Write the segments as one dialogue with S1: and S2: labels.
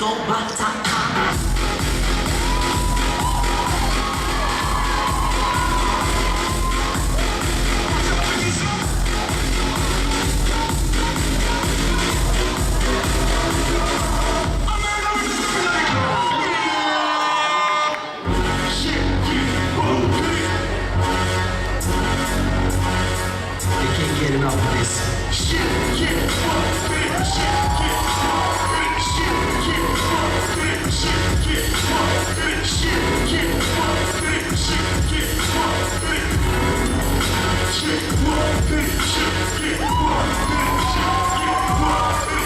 S1: go batata. Get enough of this. Shit, get fucked with. Shit, get fucked with. Shit, get fucked with. Shit, get fucked with. Shit, get fucked with. Shit, get fucked with. Shit, fucked with. Shit, get fucked with.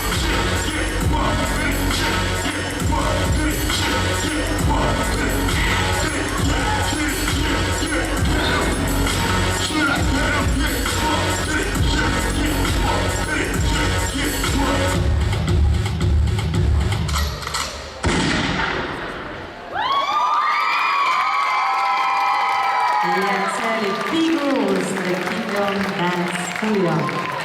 S1: Shit, get fucked with. Shit, get fucked with. Shit, get fucked with. Should I get him? Get fucked with.
S2: Et après les Bigos de Kingdom Dance Studio.